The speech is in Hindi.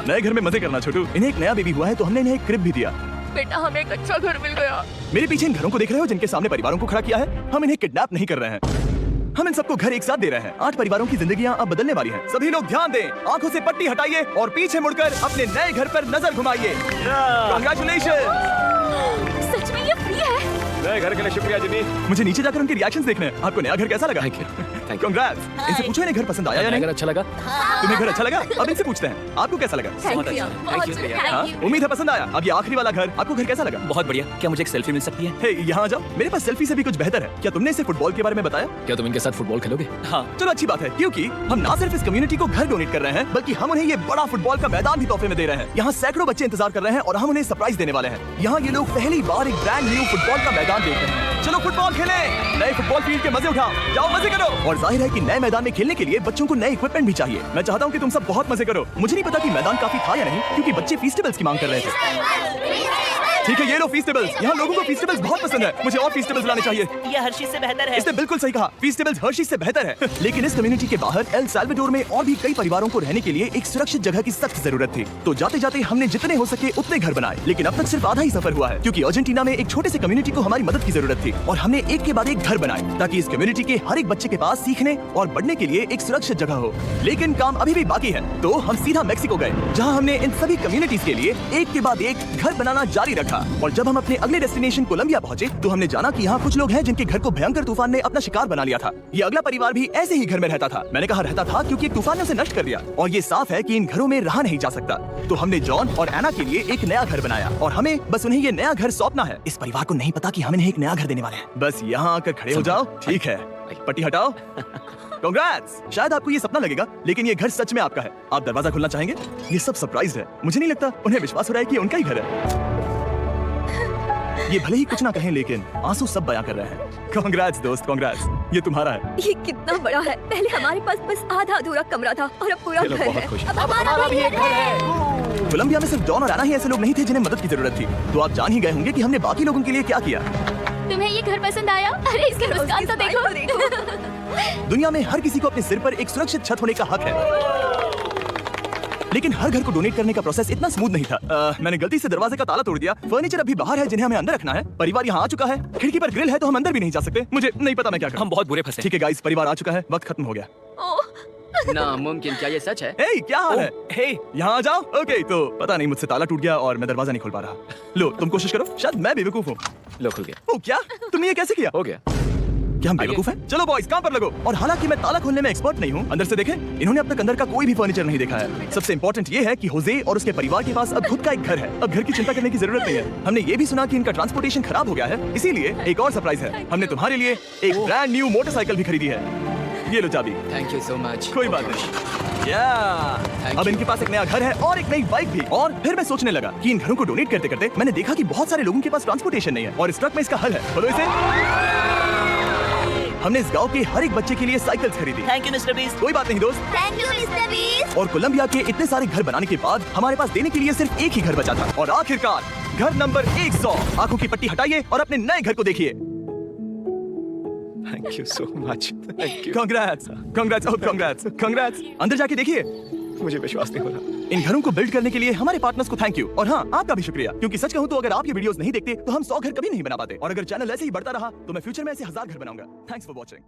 नए घर में मजे करना छोटू। इन्हें एक नया बेबी हुआ है तो हमने इन्हें एक क्रिब भी दिया। बेटा हमें एक अच्छा घर मिल गया। मेरे पीछे इन घरों को देख रहे हो जिनके सामने परिवारों को खड़ा किया है? हम इन्हें किडनैप नहीं कर रहे हैं, हम इन सबको घर एक साथ दे रहे हैं। 8 परिवारों की जिंदगियां अब बदलने वाली हैं। सभी लोग ध्यान दें, आंखों से पट्टी हटाइए और पीछे मुड़कर अपने नए घर पर नजर घुमाइए। कांग्रेचुलेशन। सच में ये फ्री है? नए घर के लिए शुक्रिया जिमी। मुझे नीचे जाकर उनके रिएक्शंस देखने हैं। आपको नया घर कैसा लगा? Thank you. कांग्रेट्स। इनसे पूछो इन्हें घर पसंद आया या नहीं? अगर अच्छा लगा। तुम्हें घर अच्छा लगा? अब इनसे पूछते हैं आपको कैसा लगा? Thank you. हाँ? उम्मीद है पसंद आया। अब ये आखिरी वाला घर, आपको घर कैसा लगा? बहुत बढ़िया। क्या मुझे एक सेल्फी मिल सकती है? हे, यहाँ आ जाओ। मेरे पास सेल्फी से भी कुछ बेहतर है। क्या तुमने इसे फुटबॉल के बारे में बताया? क्या तुम इनके साथ फुटबॉल खेलोगे? हाँ। चलो अच्छी बात है, क्योंकि हम ना सिर्फ इस कम्युनिटी को घर डोनेट कर रहे हैं बल्कि हम उन्हें ये बड़ा फुटबॉल का मैदान भी तोहफे में दे रहे हैं। यहाँ सैकड़ों बच्चे इंतजार कर रहे हैं और हम उन्हें सरप्राइज देने वाले हैं। यहाँ ये लोग पहली बार एक ब्रांड न्यू फुटबॉल का मैदान देख रहे हैं। चलो फुटबॉल खेलें, नए फुटबॉल फील्ड के मजे उठाओ, जाओ मजे करो। और जाहिर है कि नए मैदान में खेलने के लिए बच्चों को नए इक्विपमेंट भी चाहिए। मैं चाहता हूँ कि तुम सब बहुत मजे करो। मुझे नहीं पता कि मैदान काफी था या नहीं, क्योंकि बच्चे फीस्टेबल्स की मांग कर रहे थे। ठीक है, ये लो फीस्टेबल्स। यहाँ लोगों को फीस्टेबल्स बहुत पसंद है। मुझे और फीस्टेबल्स लाने चाहिए। ये हर्षीज से बेहतर है। इसने बिल्कुल सही कहा, फीस्टेबल्स हर्शीज से बेहतर है। लेकिन इस कम्युनिटी के बाहर एल साल्वाडोर में और भी कई परिवारों को रहने के लिए एक सुरक्षित जगह की सख्त जरूरत थी। तो जाते जाते हमने जितने हो सके उतने घर बनाए, लेकिन अब तक सिर्फ आधा ही सफर हुआ है, क्योंकि अर्जेंटीना में एक छोटे से कम्युनिटी को हमारी मदद की जरूरत थी और हमने एक के बाद एक घर बनाए ताकि इस कम्युनिटी के हर एक बच्चे के पास सीखने और बढ़ने के लिए एक सुरक्षित जगह हो। लेकिन काम अभी भी बाकी है, तो हम सीधा मेक्सिको गए, जहाँ हमने इन सभी कम्युनिटीज के लिए एक के बाद एक घर बनाना जारी रखा। और जब हम अपने अगले डेस्टिनेशन कोलंबिया पहुंचे तो हमने जाना कि यहाँ कुछ लोग हैं जिनके घर को भयंकर तूफान ने अपना शिकार बना लिया था। ये अगला परिवार भी ऐसे ही घर में रहता था। मैंने कहा रहता था क्योंकि एक तूफान ने उसे नष्ट कर दिया और ये साफ है कि इन घरों में रहा नहीं जा सकता। तो हमने जॉन और एना के लिए एक नया घर बनाया और हमें बस उन्हें ये नया घर सौंपना है। इस परिवार को नहीं पता कि हम इन्हें एक नया घर देने वाले हैं। बस यहाँ आकर खड़े हो जाओ। ठीक है, पट्टी हटाओ। कांग्रेट्स। शायद आपको ये सपना लगेगा, लेकिन ये घर सच में आपका है। आप दरवाजा खोलना चाहेंगे? ये सब सरप्राइज है। मुझे नहीं लगता उन्हें विश्वास हो रहा है कि उनका ही घर है। ये भले ही कुछ ना कहें, लेकिन आंसू सब बयां कर रहे हैं। कांग्रेट्स दोस्त, कांग्रेट्स। ये तुम्हारा है। ये कितना बड़ा है। पहले हमारे पास बस आधा अधूरा कमरा था और अब पूरा घर है। अब हमारा भी एक घर है। कोलंबिया में सिर्फ जॉन और एना ही ऐसे लोग नहीं थे जिन्हें मदद की जरूरत थी। तो आप जान ही गए होंगे कि हमने बाकी लोगों के लिए क्या किया। तुम्हें ये घर पसंद आया? अरे इसका मुस्कान तो देखो। दुनिया में हर किसी को अपने सिर पर एक सुरक्षित छत होने का हक है, लेकिन हर घर को डोनेट करने का प्रोसेस इतना स्मूथ नहीं था। मैंने गलती से दरवाजे का ताला तोड़ दिया। फर्नीचर अभी बाहर है जिन्हें हमें अंदर रखना है। परिवार यहाँ आ चुका है। खिड़की पर ग्रिल है तो हम अंदर भी नहीं जा सकते। मुझे नहीं पता मैं क्या करूं। हम बहुत बुरे फंसे। ठीक है गाइस, परिवार आ चुका है, वक्त खत्म हो गया। नामुमकिन, क्या ये सच है? हे, क्या हाल है? हे, यहाँ आ जाओ। ओके, तो पता नहीं मुझसे ताला टूट गया और मैं दरवाजा नहीं खोल पा रहा। लो तुम कोशिश करो, शायद मैं बेवकूफ हूँ। लो खुल गया। ओ क्या, तुमने ये कैसे किया? हो गया। क्या हम बेवकूफ हैं? चलो बॉयज, काम पर लगो। और हालांकि मैं ताला खोलने में एक्सपर्ट नहीं हूँ, अंदर से देखें, इन्होंने अब तक अंदर का कोई भी फर्नीचर नहीं देखा है। सबसे इम्पोर्टेंट ये है कि होजे और उसके परिवार के पास अब खुद का एक घर है। अब घर की चिंता करने की जरूरत नहीं है। हमने ये भी सुना कि इनका ट्रांसपोर्टेशन खराब हो गया है, इसीलिए एक और सरप्राइज है। हमने तुम्हारे लिए एक ब्रांड न्यू मोटरसाइकिल भी खरीदी है। ये लो चाबी। Thank you so much. कोई बात नहीं। अब इनके पास एक नया घर है और एक नई बाइक भी। और फिर मैं सोचने लगा कि इन घरों को डोनेट करते करते मैंने देखा कि बहुत सारे लोगों के पास ट्रांसपोर्टेशन नहीं है और इस ट्रक में इसका हल है। बोलो इसे। हमने इस गांव के हर एक बच्चे के लिए साइकिल्स खरीदी। Thank you mister beast. कोई बात नहीं दोस्त। Thank you mister beast. और कोलंबिया के इतने सारे घर बनाने के बाद हमारे पास देने के लिए सिर्फ एक ही घर बचा था। और आखिरकार घर नंबर 100। आंखों की पट्टी हटाइए और अपने नए घर को देखिए। Thank you so much. Thank you. Congrats, congrats, congrats, congrats. अंदर जाके देखिए। मुझे विश्वास नहीं हो रहा। इन घरों को बिल्ड करने के लिए हमारे पार्टनर्स को थैंक यू। और हाँ, आपका भी शुक्रिया, क्योंकि सच कहूँ तो अगर आप ये वीडियोस नहीं देखते तो हम 100 घर कभी नहीं बना पाते। और अगर चैनल ऐसे ही बढ़ता रहा तो मैं फ्यूचर में ऐसे 1000 घर बनाऊंगा। Thanks for watching.